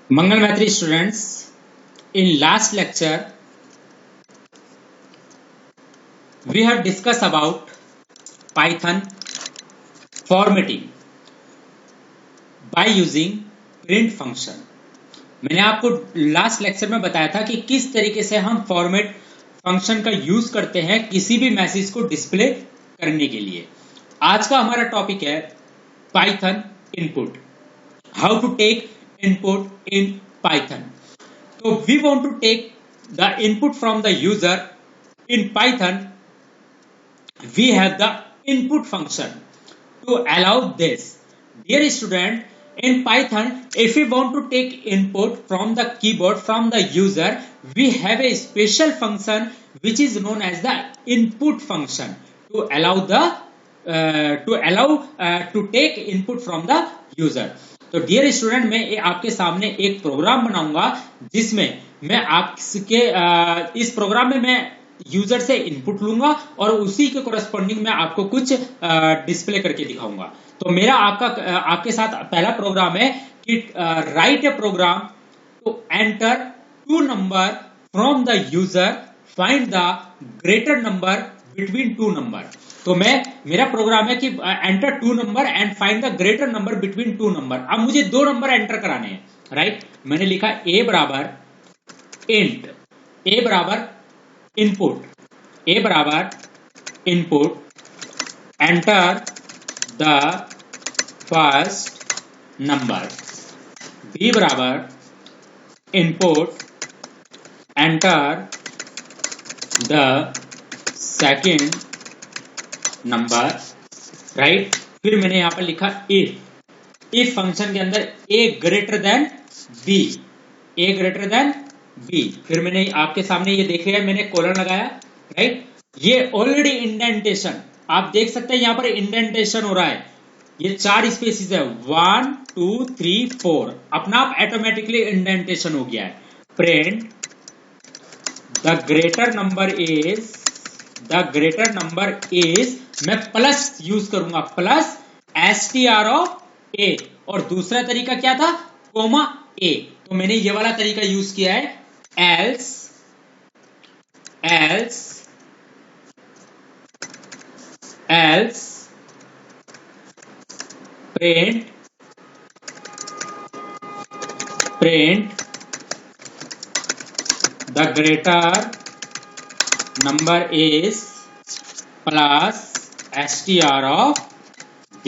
Mangal Maitri students, in last lecture we have discussed about Python formatting by using print function। मैंने आपको last lecture में बताया था कि किस तरीके से हम फॉर्मेट फंक्शन का यूज करते हैं किसी भी मैसेज को डिस्प्ले करने के लिए। आज का हमारा टॉपिक है Python input, how to take input in Python. So we want to take the input from the user in Python. We have the input function to allow this. Dear student, in Python, if we want to take input from the keyboard from the user, we have a special function which is known as the input function to allow to take input from the user. तो dear student, मैं आपके सामने एक programme बनाऊंगा जिसमें मैं आपके इस प्रोग्राम में मैं यूजर से इनपुट लूंगा और उसी के कोरस्पॉन्डिंग में आपको कुछ डिस्प्ले करके दिखाऊंगा। तो मेरा आपके साथ पहला प्रोग्राम है कि write a program to enter two number from the user, find the greater number between two number. तो मेरा प्रोग्राम है कि enter two number and find the greater number between two number. अब मुझे दो नंबर एंटर कराने हैं, right. मैंने लिखा ए बराबर इंट, ए बराबर इनपुट, ए बराबर input, enter the first number, b बराबर input, enter the second number, right. फिर मैंने यहां पर लिखा इफ फंक्शन के अंदर a greater than b, a greater than b. फिर मैंने आपके सामने ये देख लिया, मैंने कोलन लगाया, राइट। ये ऑलरेडी इंडेंटेशन आप देख सकते हैं, यहां पर इंडेंटेशन हो रहा है, ये 4 स्पेसिस है, 1 2 3 4, अपना आप ऑटोमेटिकली इंडेंटेशन हो गया है। Print the greater number is, the greater number is, मैं प्लस यूज करूंगा, प्लस str ऑफ ए, और दूसरा तरीका क्या था, कोमा ए। तो मैंने ये वाला तरीका यूज किया है, else print the greater number is plus str of b,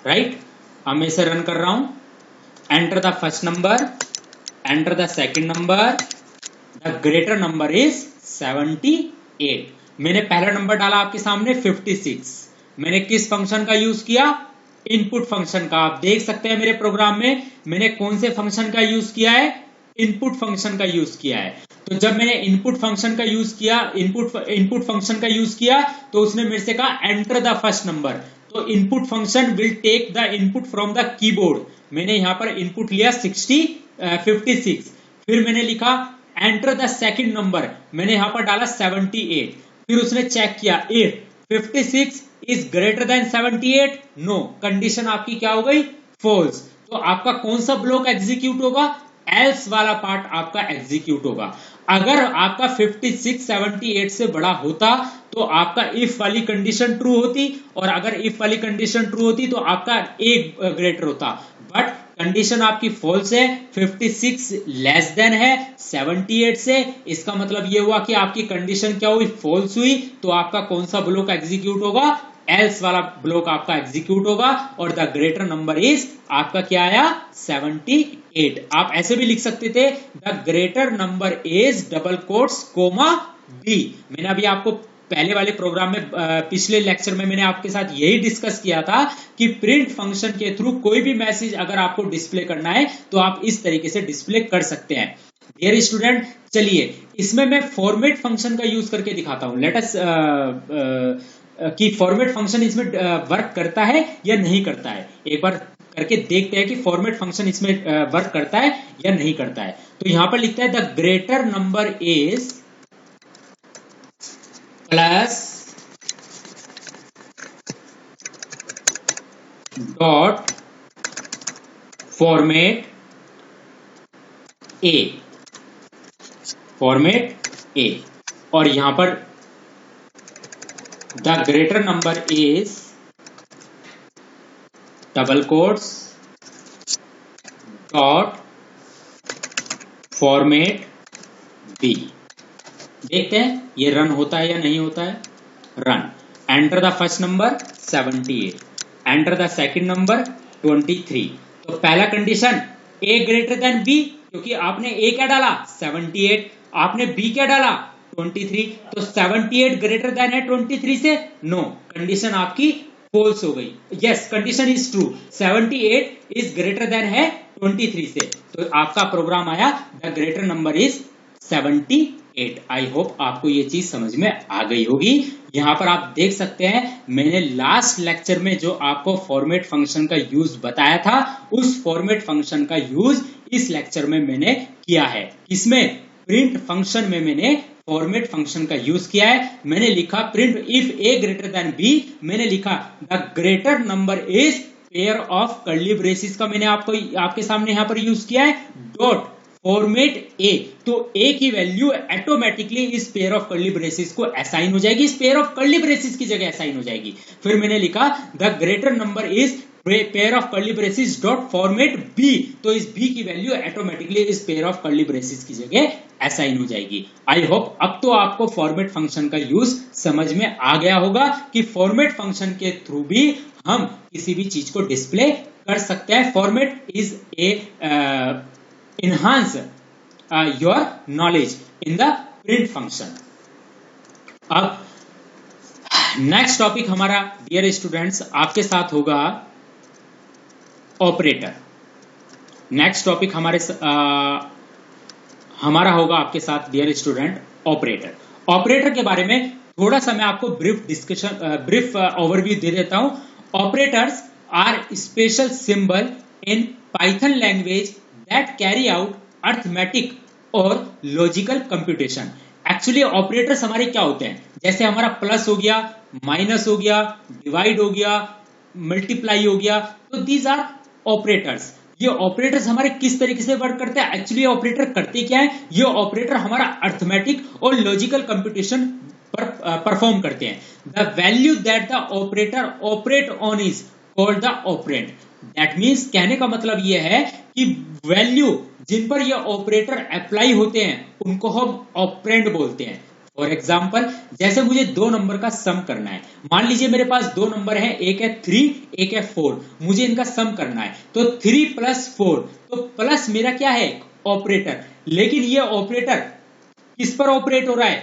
right. अब मैं इसे रन कर रहा हूं, enter the first number, enter the second number, the greater number is 78। मैंने पहला नंबर डाला आपके सामने 56। मैंने किस फंक्शन का यूज किया, इनपुट फंक्शन का। आप देख सकते हैं मेरे प्रोग्राम में मैंने कौन से फंक्शन का यूज किया है, इनपुट फंक्शन का यूज किया है। तो जब मैंने इनपुट फंक्शन का यूज किया, इनपुट फंक्शन का यूज किया, तो उसने मेरे से कहा एंटर द फर्स्ट नंबर। तो input function will take the input from the keyboard. मैंने यहां पर इनपुट लिया 56। फिर मैंने लिखा एंटर द सेकंड नंबर, मैंने यहां पर डाला 78। फिर उसने चेक किया if 56 is greater than 78, no, condition आपकी क्या हो गई, फॉल्स। तो आपका कौन सा ब्लॉक एग्जीक्यूट होगा, एल्स वाला पार्ट आपका एग्जीक्यूट होगा। अगर आपका 56 78 से बड़ा होता तो आपका इफ वाली कंडीशन ट्रू होती, और अगर इफ वाली कंडीशन ट्रू होती तो आपका ए ग्रेटर होता। बट कंडीशन आपकी फॉल्स है, 56 लेस देन है 78 से। इसका मतलब ये हुआ कि आपकी कंडीशन क्या हुई, फॉल्स हुई। तो आपका कौन सा ब्लॉक एग्जीक्यूट होगा, एल्स वाला ब्लॉक आपका एग्जीक्यूट होगा, और द ग्रेटर नंबर इज आपका क्या आया, 78। आप ऐसे भी लिख सकते थे, the greater number is double quotes comma B. मैंने अभी आपको पहले वाले प्रोग्राम में, पिछले लेक्चर में मैंने आपके साथ यही डिस्कस किया था कि प्रिंट फंक्शन के थ्रू कोई भी मैसेज अगर आपको डिस्प्ले करना है तो आप इस तरीके से डिस्प्ले कर सकते हैं। डियर स्टूडेंट, चलिए इसमें मैं फॉर्मेट फंक्शन का यूज करके दिखाता हूं। लेट अस कि फॉर्मेट फंक्शन इसमें वर्क करता है या नहीं करता है, एक बार करके देखते हैं कि फॉर्मेट फंक्शन इसमें वर्क करता है या नहीं करता है। तो यहां पर लिखता है the greater number is plus dot format a, format a, और यहां पर the greater number is double quotes dot format b. देखते हैं ये रन होता है या नहीं होता है। Run, enter the first number 78, enter the second number 23। तो पहला कंडीशन ए ग्रेटर देन बी, क्योंकि आपने ए क्या डाला 78, आपने बी क्या डाला 23, तो 78 ग्रेटर देन है 23 से, नो, कंडीशन आपकी फॉल्स हो गई। Yes, condition is true, 78 is greater then है 23 से, तो आपका प्रोग्राम आया the greater number is 78। I hope आपको ये चीज समझ में आ गई होगी। यहां पर आप देख सकते हैं मैंने लास्ट लेक्चर में जो आपको फॉर्मेट फंक्शन का यूज बताया था, उस फॉर्मेट फंक्शन का यूज इस लेक्चर में मैंने किया है। इसमें प्रिंट फंक्शन में मैंने फॉर्मेट फंक्शन का यूज किया है। मैंने लिखा print if A greater than B, मैंने लिखा the greater number is pair of curly braces का मैंने आपके सामने यहां पर यूज किया है, डॉट फॉर्मेट ए, तो ए की वैल्यू ऑटोमेटिकली इस पेयर ऑफ कर्ली ब्रेसिस को असाइन हो जाएगी, इस पेयर ऑफ कर्ली ब्रेसिस की जगह असाइन हो जाएगी। फिर मैंने लिखा the greater number is pair of curly braces dot format B, तो इस बी की वैल्यू ऑटोमेटिकली इस पेयर ऑफ कर्ली ब्रेसिस की जगह असाइन हो जाएगी। आई होप अब तो आपको फॉर्मेट फंक्शन का यूज समझ में आ गया होगा कि फॉर्मेट फंक्शन के थ्रू भी हम किसी भी चीज को डिस्प्ले कर सकते हैं। Format is a enhance your knowledge in the print function। अब नेक्स्ट टॉपिक हमारा डियर स्टूडेंट्स आपके साथ होगा ऑपरेटर। नेक्स्ट टॉपिक हमारा होगा आपके साथ डियर स्टूडेंट ऑपरेटर। ऑपरेटर के बारे में थोड़ा सा मैं आपको ब्रीफ ओवरव्यू दे देता हूं। Operators are special symbol in Python language that carry out arithmetic और लॉजिकल कंप्यूटेशन। एक्चुअली ऑपरेटर्स हमारे क्या होते हैं, जैसे हमारा प्लस हो गया, माइनस हो गया, डिवाइड हो गया, मल्टीप्लाई हो गया, तो दीज आर ऑपरेटर्स। ये ऑपरेटर्स हमारे किस तरीके से वर्क करते हैं, एक्चुअली ऑपरेटर करते क्या है, ये ऑपरेटर हमारा अर्थमेटिक और लॉजिकल कंप्यूटेशन परफॉर्म करते हैं। The value that the operator operate on is called the operand. That means कहने का मतलब यह है कि वैल्यू जिन पर ये ऑपरेटर अप्लाई होते हैं उनको हम ऑपरेंड बोलते हैं। फॉर एग्जाम्पल, जैसे मुझे दो नंबर का सम करना है, मान लीजिए मेरे पास दो नंबर है, एक है 3 एक है 4, मुझे इनका सम करना है, तो 3 + 4, तो प्लस मेरा क्या है ऑपरेटर, लेकिन ये ऑपरेटर किस पर ऑपरेट हो रहा है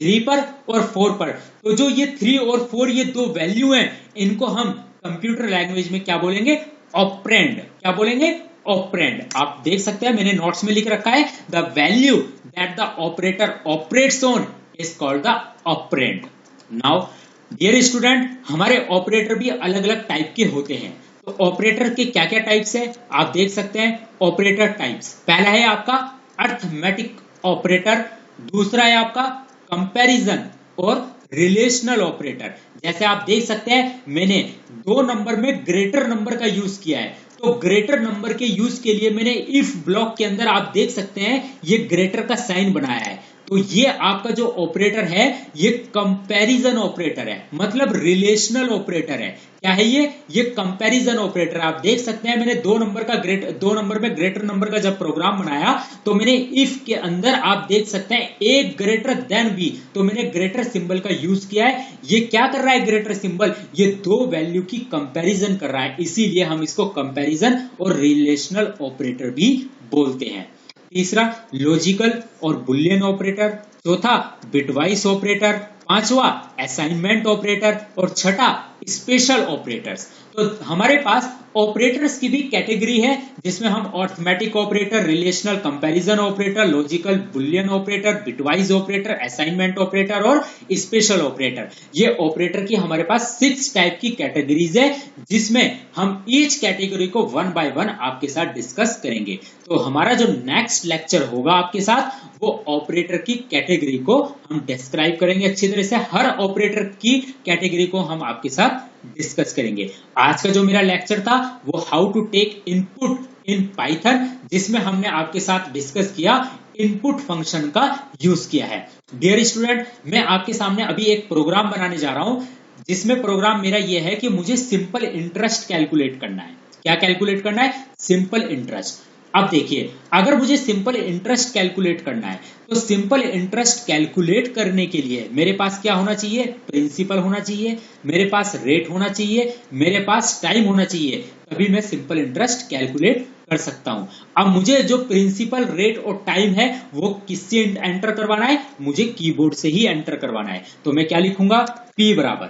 3 पर और 4 पर। तो जो ये 3 और 4 ये दो वैल्यू हैं, इनको हम कंप्यूटर लैंग्वेज में क्या बोलेंगे, ऑपरेंड। क्या बोलेंगे, ऑपरेंड। आप देख सकते हैं मैंने नोट्स में लिख रखा है the value that the operator operates on is called the operand. Now dear student, हमारे ऑपरेटर भी अलग अलग टाइप के होते हैं। तो ऑपरेटर के क्या क्या टाइप्स है आप देख सकते हैं। ऑपरेटर टाइप्स, पहला है आपका अर्थमेटिक ऑपरेटर, दूसरा है आपका कंपैरिजन और रिलेशनल ऑपरेटर। जैसे आप देख सकते हैं मैंने दो नंबर में ग्रेटर नंबर का यूज किया है, तो ग्रेटर नंबर के यूज के लिए मैंने इफ ब्लॉक के अंदर आप देख सकते हैं ये ग्रेटर का साइन बनाया है। तो ये आपका जो ऑपरेटर है ये कंपैरिजन ऑपरेटर है, मतलब रिलेशनल ऑपरेटर है। क्या है ये कंपैरिजन ऑपरेटर। आप देख सकते हैं मैंने दो नंबर में ग्रेटर नंबर का जब प्रोग्राम बनाया तो मैंने इफ के अंदर आप देख सकते हैं ए ग्रेटर देन बी, तो मैंने ग्रेटर सिंबल का यूज किया है। ये क्या कर रहा है ग्रेटर सिंबल, ये दो वैल्यू की कंपैरिजन कर रहा है, इसीलिए हम इसको कंपैरिजन और रिलेशनल ऑपरेटर भी बोलते हैं। तीसरा लॉजिकल और बुलियन ऑपरेटर, चौथा बिटवाइस ऑपरेटर, पांचवा असाइनमेंट ऑपरेटर और छठा स्पेशल ऑपरेटर्स। तो हमारे पास ऑपरेटर्स की भी कैटेगरी है जिसमें हम arithmetic operator, relational comparison operator, logical Boolean operator, bitwise operator, assignment operator और स्पेशल ऑपरेटर, ये ऑपरेटर की हमारे पास 6 टाइप की कैटेगरीज है, जिसमें हम ईच कैटेगरी को 1 बाय 1 आपके साथ डिस्कस करेंगे। तो हमारा जो नेक्स्ट लेक्चर होगा आपके साथ वो ऑपरेटर की कैटेगरी को हम डिस्क्राइब करेंगे अच्छी तरह से, हर ऑपरेटर की कैटेगरी को हम आपके साथ डिस्कस करेंगे। आज का जो मेरा लेक्चर था वो how to take input in Python, जिसमें हमने आपके साथ डिस्कस किया इनपुट फंक्शन का यूज किया है। डियर स्टूडेंट, मैं आपके सामने अभी एक प्रोग्राम बनाने जा रहा हूं, जिसमें प्रोग्राम मेरा यह है कि मुझे सिंपल इंटरेस्ट कैलकुलेट करना है। क्या कैलकुलेट करना है? Simple interest. अब देखिए, अगर मुझे सिंपल इंटरेस्ट कैलकुलेट करना है तो सिंपल इंटरेस्ट कैलकुलेट करने के लिए मेरे पास क्या होना चाहिए? प्रिंसिपल होना चाहिए, मेरे पास रेट होना चाहिए, मेरे पास टाइम होना चाहिए, तभी मैं सिंपल इंटरेस्ट कैलकुलेट कर सकता हूं। अब मुझे जो प्रिंसिपल, रेट और टाइम है वो किससे एंटर करवाना है? मुझे कीबोर्ड से ही एंटर करवाना है। तो मैं क्या लिखूंगा? P बराबर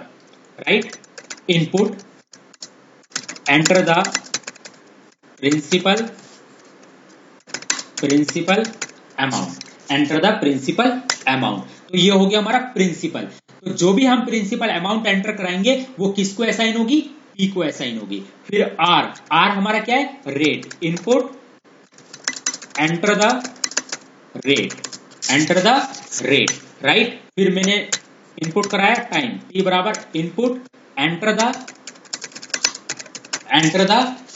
write input enter the principal amount, enter the principal amount. तो ये हो गया हमारा प्रिंसिपल। तो जो भी हम प्रिंसिपल अमाउंट एंटर कराएंगे वो किसको असाइन होगी? P को असाइन होगी। फिर R हमारा क्या है? Rate. Input enter the rate right. फिर मैंने इनपुट कराया टाइम, T बराबर input enter the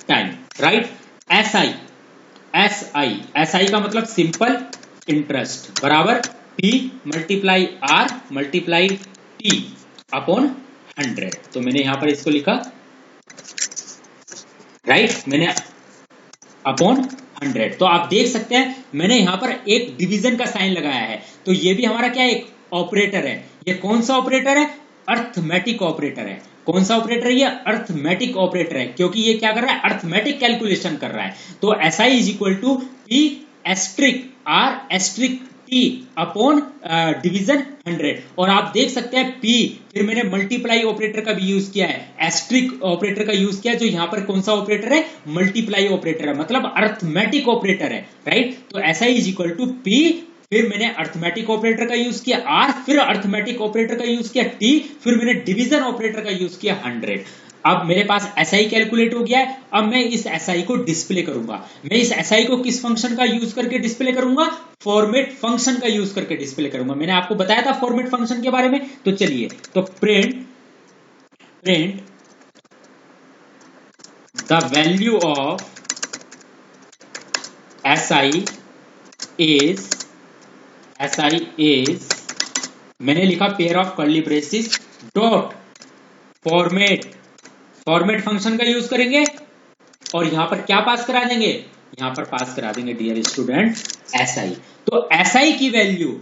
time right. SI का मतलब सिंपल इंटरेस्ट बराबर P multiply R multiply T upon 100। तो मैंने यहां पर इसको लिखा राइट, मैंने अपॉन 100। तो आप देख सकते हैं मैंने यहां पर एक डिवीजन का साइन लगाया है। तो ये भी हमारा क्या है? एक ऑपरेटर है। ये कौन सा ऑपरेटर है? अर्थमेटिक ऑपरेटर है। कौन सा ऑपरेटर है? ये अर्थमेटिक ऑपरेटर है, क्योंकि ये क्या कर रहा है? अर्थमेटिक कैलकुलेशन कर रहा है। तो SI is equal to P asterisk R asterisk T upon division 100। और आप देख सकते हैं P, फिर मैंने मल्टीप्लाई ऑपरेटर का भी यूज किया है, एस्ट्रिक ऑपरेटर का यूज किया, जो यहां पर कौन सा ऑपरेटर है? मल्टीप्लाई ऑपरेटर है, मतलब अर्थमेटिक ऑपरेटर है राइट। तो SI is equal to P, फिर मैंने अर्थमेटिक ऑपरेटर का यूज किया R, फिर अर्थमेटिक ऑपरेटर का यूज किया T, फिर मैंने डिवीजन ऑपरेटर का यूज किया 100। अब मेरे पास SI कैलकुलेट हो गया है। अब मैं इस SI को डिस्प्ले करूंगा। मैं इस SI को किस फंक्शन का यूज करके डिस्प्ले करूंगा? फॉर्मेट फंक्शन का यूज करके डिस्प्ले करूंगा। मैंने आपको बताया था फॉर्मेट फंक्शन के बारे में। तो चलिए, तो print the value of SI is मैंने लिखा pair of curly braces dot format function का यूज करेंगे और यहां पर क्या पास करा देंगे? यहां पर पास करा देंगे डियर स्टूडेंट SI। तो SI की value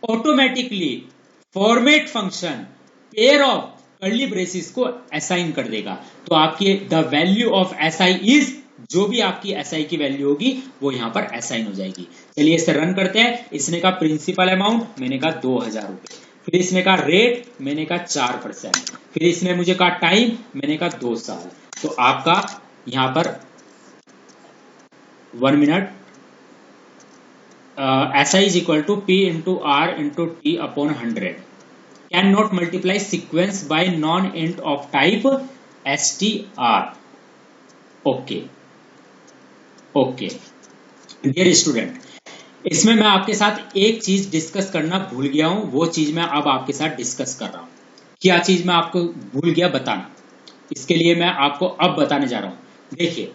automatically format function pair of curly braces को असाइन कर देगा। तो आपकी the value of SI is, जो भी आपकी SI की वैल्यू होगी वो यहां पर असाइन हो जाएगी। चलिए इसे रन करते हैं। इसने कहा प्रिंसिपल अमाउंट, मैंने कहा 2000 रुपए। फिर इसने कहा रेट, मैंने कहा 4%। फिर इसने मुझे कहा टाइम, मैंने कहा 2 साल। तो आपका यहां पर 1 minute SI is equal to P into R into T upon 100 can not multiply sequence by non int of type STR। Okay dear student, इसमें मैं आपके साथ एक चीज डिस्कस करना भूल गया हूं, वो चीज मैं अब आपके साथ डिस्कस कर रहा हूं। क्या चीज मैं आपको भूल गया बताना, इसके लिए मैं आपको अब बताने जा रहा हूं। देखिए,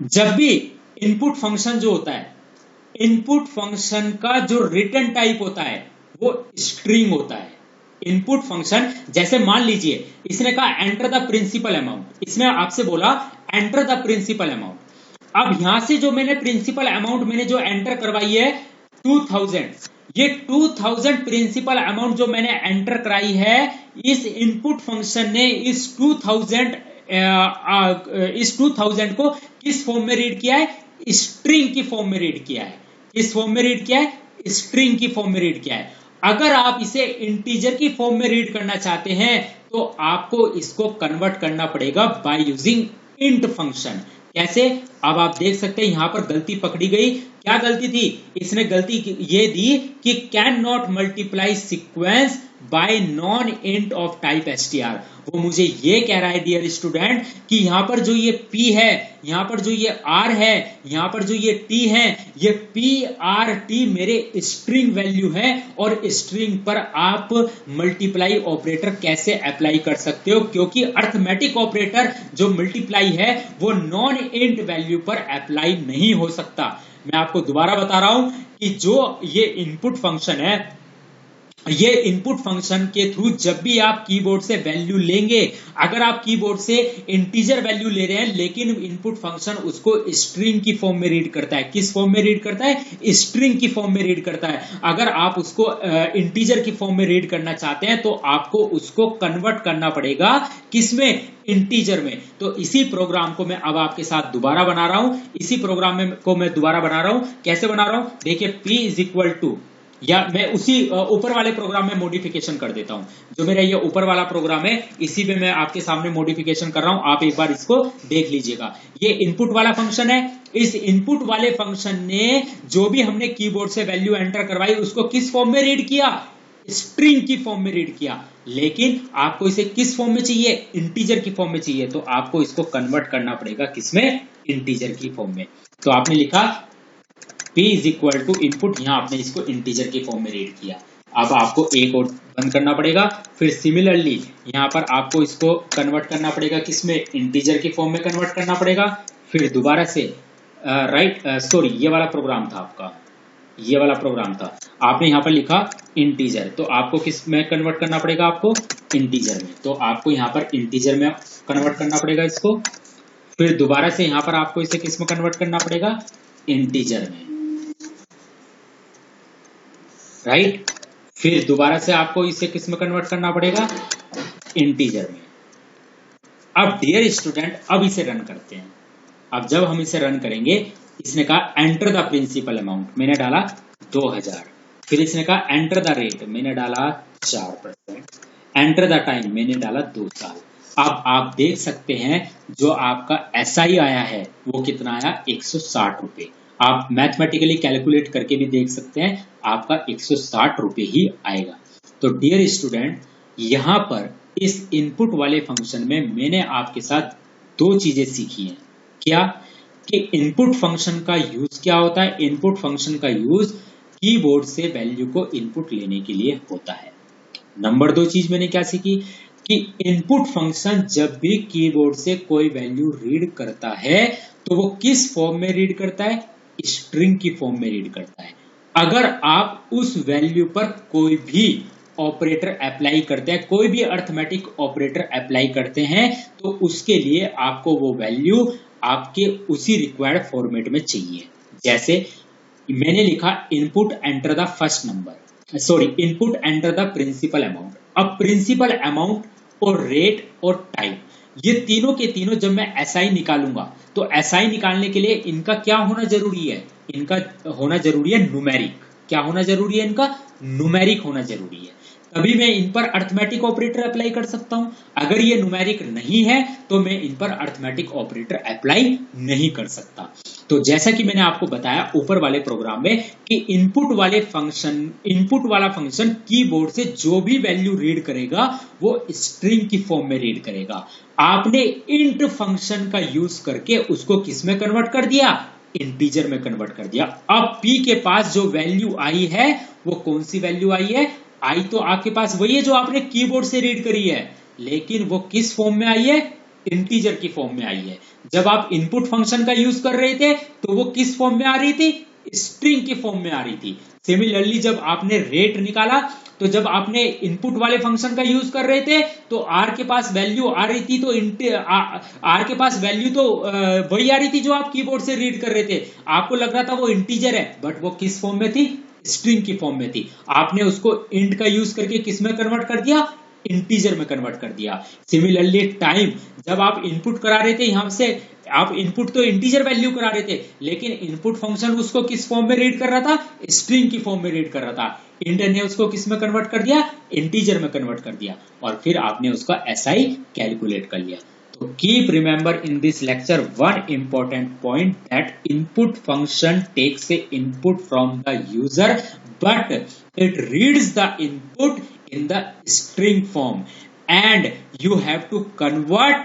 जब भी इनपुट फंक्शन जो होता है, इनपुट फंक्शन का जो रिटर्न टाइप होता है वो स्ट्रिंग होता है। इनपुट फंक्शन, जैसे मान लीजिए इसने कहा एंटर द प्रिंसिपल अमाउंट, इसने आपसे बोला एंटर द प्रिंसिपल अमाउंट। अब यहां से जो मैंने प्रिंसिपल अमाउंट मैंने जो एंटर करवाई है 2000, ये 2000 प्रिंसिपल अमाउंट जो मैंने एंटर कराई है, इस इनपुट फंक्शन ने इस 2000 को किस फॉर्म में रीड किया है? स्ट्रिंग की फॉर्म में रीड किया है। किस फॉर्म में रीड किया है? स्ट्रिंग की फॉर्म में रीड किया है। अगर आप इसे इंटीजर की फॉर्म में रीड करना चाहते हैं तो आपको इसको कन्वर्ट करना पड़ेगा बाय यूजिंग इंट फंक्शन। कैसे? अब आप देख सकते हैं यहां पर गलती पकड़ी गई। क्या गलती थी? इसने गलती ये दी कि can not multiply sequence by non int of type STR। वो मुझे ये कह रहा है डियर स्टूडेंट कि यहां पर जो ये P है, यहां पर जो ये R है, यहां पर जो ये T है, ये PRT मेरे स्ट्रिंग वैल्यू है और स्ट्रिंग पर आप मल्टीप्लाई ऑपरेटर कैसे अप्लाई कर सकते हो? क्योंकि अर्थमेटिक ऑपरेटर जो मल्टीप्लाई है वो नॉन इंट वैल्यू वैल्यू पर अप्लाई नहीं हो सकता। मैं आपको दोबारा बता रहा हूं कि जो ये इनपुट फंक्शन है, ये इनपुट फंक्शन के थ्रू जब भी आप कीबोर्ड से वैल्यू लेंगे, अगर आप कीबोर्ड से इंटीजर वैल्यू ले रहे हैं लेकिन इनपुट फंक्शन उसको स्ट्रिंग की फॉर्म में रीड करता है, किस फॉर्म में रीड करता है? स्ट्रिंग की फॉर्म में रीड करता है। अगर आप उसको इंटीजर की फॉर्म में रीड करना चाहते हैं तो आपको उसको कन्वर्ट करना पड़ेगा, किसमें? इंटीजर में। तो इसी प्रोग्राम को मैं अब आपके साथ दोबारा बना रहा हूं, इसी प्रोग्राम में को मैं दोबारा बना रहा हूं। कैसे बना रहा हूं? देखिए, p इज इक्वल टू, या मैं उसी ऊपर वाले प्रोग्राम में मॉडिफिकेशन कर देता हूं। जो मेरा ये ऊपर वाला प्रोग्राम है इसी में मैं आपके सामने मॉडिफिकेशन कर रहा हूं, आप एक बार इसको देख लीजिएगा। ये इनपुट वाला फंक्शन है। इस इनपुट वाले फंक्शन ने जो भी हमने कीबोर्ड से वैल्यू एंटर करवाई उसको किस फॉर्म में रीड किया? स्ट्रिंग की फॉर्म में रीड किया। लेकिन आपको इसे किस फॉर्म में चाहिए? इंटीजर की फॉर्म में चाहिए। तो आपको इसको कन्वर्ट करना पड़ेगा किसमें? इंटीजर की फॉर्म में। तो आपने लिखा p is equal to input, यहां आपने इसको इंटीजर की फॉर्म में रीड किया। अब आपको एक और बंद करना पड़ेगा। फिर सिमिलरली यहां पर आपको इसको कन्वर्ट करना पड़ेगा किसमें? इंटीजर की फॉर्म में कन्वर्ट करना पड़ेगा। फिर दोबारा से सॉरी, ये वाला प्रोग्राम था आपका, ये वाला प्रोग्राम था, आपने यहां पर लिखा इंटीजर, तो आपको किस में कन्वर्ट करना पड़ेगा? आपको इंटीजर में। तो आपको यहां पर इंटीजर में कन्वर्ट करना पड़ेगा इसको। फिर दोबारा से यहां पर आपको इसे किस में कन्वर्ट करना पड़ेगा? इंटीजर में, राइट। फिर दोबारा से आपको इसे किस में कन्वर्ट करना पड़ेगा? इंटीजर में। अब डियर स्टूडेंट, अब इसे रन करते हैं। अब जब हम इसे रन करेंगे, इसने कहा एंटर द प्रिंसिपल अमाउंट, मैंने डाला 2000। फिर इसने कहा एंटर द रेट, मैंने डाला 4%। एंटर द टाइम, मैंने डाला 2 साल। अब आप देख सकते हैं जो आपका SI आया है वो कितना आया? 160 रुपए। आप मैथमेटिकली कैलकुलेट करके भी देख सकते हैं, आपका 160 रुपए ही आएगा। तो डियर स्टूडेंट, यहां पर इस इनपुट वाले फंक्शन में मैंने आपके साथ 2 चीजें सीखी हैं। क्या? कि इनपुट फंक्शन का यूज क्या होता है? इनपुट फंक्शन का यूज कीबोर्ड से वैल्यू को इनपुट लेने के लिए होता है। नंबर 2 चीज मैंने क्या सीखी? कि इनपुट फंक्शन जब भी कीबोर्ड से कोई वैल्यू रीड करता है तो वो किस फॉर्म में रीड करता है? स्ट्रिंग की फॉर्म में रीड करता है। अगर आप उस वैल्यू पर कोई भी ऑपरेटर अप्लाई करते हैं, कोई भी अर्थमेटिक ऑपरेटर अप्लाई करते हैं, तो उसके लिए आपको वो वैल्यू आपके उसी रिक्वायर्ड फॉर्मेट में चाहिए। जैसे मैंने लिखा input enter the first number, sorry, input enter the principal amount. अब प्रिंसिपल अमाउंट और रेट और टाइम, ये तीनों के तीनों जब मैं SI निकालूंगा तो SI निकालने के लिए इनका क्या होना जरूरी है? इनका होना जरूरी है न्यूमेरिक। क्या होना जरूरी है? इनका न्यूमेरिक होना जरूरी है। तभी मैं इन पर अर्थमेटिक ऑपरेटर अप्लाई कर सकता हूं। अगर ये न्यूमेरिक नहीं है तो मैं इन पर अर्थमेटिक ऑपरेटर अप्लाई नहीं कर सकता। तो जैसा कि मैंने आपको बताया ऊपर वाले प्रोग्राम में कि इनपुट वाला फंक्शन कीबोर्ड से जो भी वैल्यू रीड करेगा वो स्ट्रिंग की फॉर्म में रीड करेगा। आपने इंट फंक्शन का यूज करके उसको किस में कन्वर्ट कर दिया? इंटीजर में कन्वर्ट कर दिया। अब p के पास जो वैल्यू आई है वो कौन सी वैल्यू आई है? आई तो आपके पास वही है जो आपने कीबोर्ड से रीड करी है, लेकिन वो किस फॉर्म में आई है? इंटीजर की फॉर्म में आई है। जब आप इनपुट फंक्शन का यूज कर रहे थे तो वो किस फॉर्म में आ रही थी? स्ट्रिंग की फॉर्म में आ रही थी। सिमिलरली जब आपने रेट निकाला तो जब आपने इनपुट वाले फंक्शन का यूज कर रहे थे तो आर के पास वैल्यू आ रही थी, तो आर के पास वैल्यू तो वही आ रही थी जो आप कीबोर्ड से रीड कर रहे थे। आपको लग रहा था वो इंटीजर है, बट वो किस फॉर्म में थी? स्ट्रिंग की फॉर्म में थी। आपने उसको इंट का यूज करके किस में कन्वर्ट कर दिया? इंटीजर में कन्वर्ट कर दिया। सिमिलरली टाइम, जब आप इनपुट करा रहे थे यहां से, आप इनपुट तो इंटीजर वैल्यू करा रहे थे, लेकिन इनपुट फंक्शन उसको किस फॉर्म में रीड कर रहा था? स्ट्रिंग की फॉर्म में रीड कर रहा था। इंट ने उसको किस में कन्वर्ट कर दिया? इंटीजर में कन्वर्ट कर दिया, और फिर आपने उसका SI कैलकुलेट कर लिया। तो keep remember in this lecture one important point, that input function takes a input from the user but it reads the input in the string form and you have to convert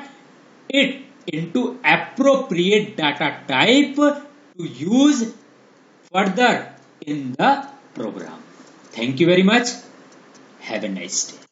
it into appropriate data type to use further in the program. Thank you very much. Have a nice day.